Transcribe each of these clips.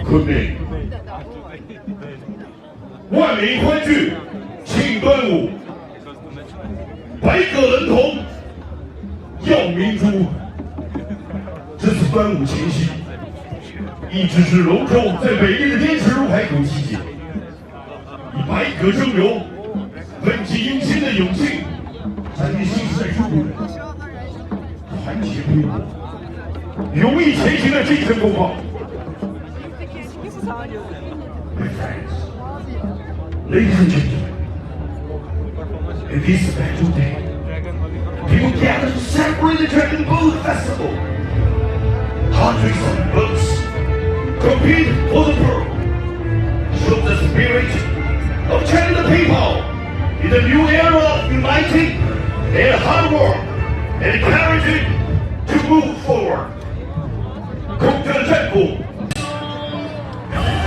昆明，万民欢聚庆端午，百舸人同耀民族。这次端午前夕，一直是龙舟在美丽的滇池入海口季节，以百舸争流、奋起英心的勇气，展现新时代中国人团结规模、勇毅前行的精神风貌。My friends, ladies and gentlemen, in this special day, people gather to celebrate the Dragon Boat Festival. Hundreds of boats compete for the pearl, show the spirit of China people in the new era of uniting and hard work and encouraging to move forward. 空中战鼓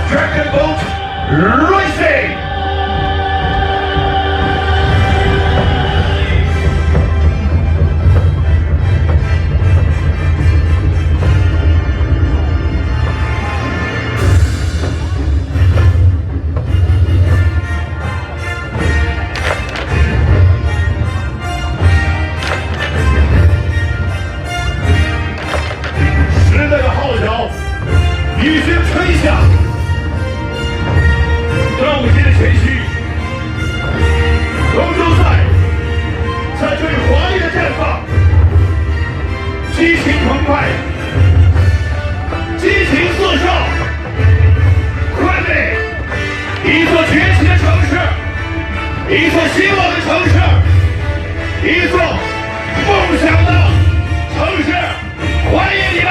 Dragon Boat Racing! 时代的号角已经吹响。端午节的前夕，龙舟赛在最华丽的绽放，激情澎湃，激情四射。昆明，一座崛起的城市，一座希望的城市，一座梦想的城市，欢迎你们！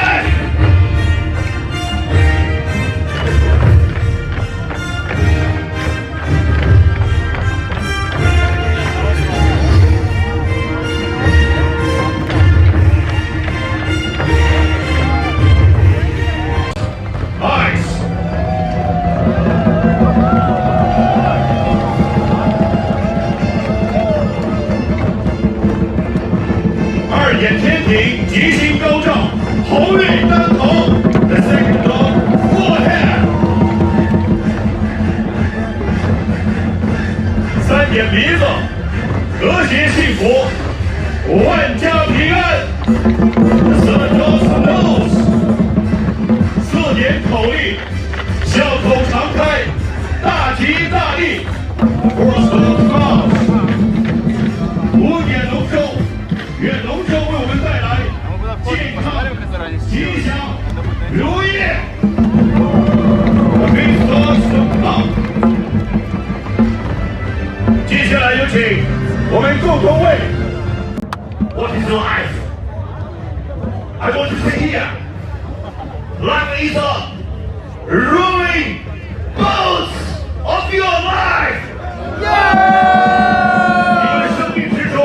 眼天庭，吉星高照，鸿运当头。The second dog, full ahead。三点鼻子，和谐幸福，万家平安。The third dog's nose。四点口令，笑口常开，大吉大利。Fourth dog's mouth。五点龙舟。愿龙舟为我们带来健康、吉祥、如意。接下来有请我们共同为 What is life? I want to say here, life is a rolling boat of your life. 你的生命之中。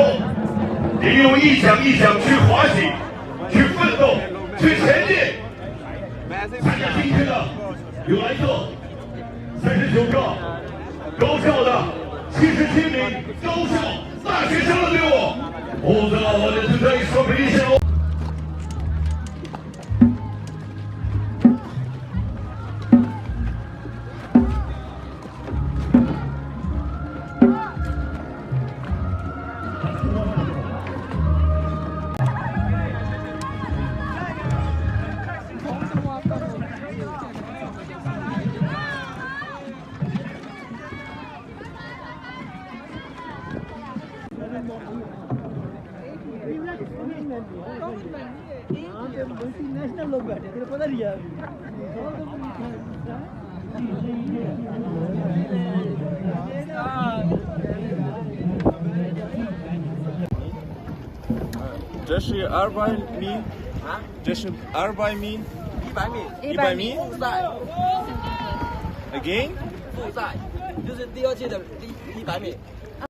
你用一响一响去滑行，去奋斗，去前进。参加今天的有来自39个高校的77名高校大学生的队伍。All the today's competition. 这是200米啊，这是200米，100米复赛 ，again，复赛就是第二届的100米。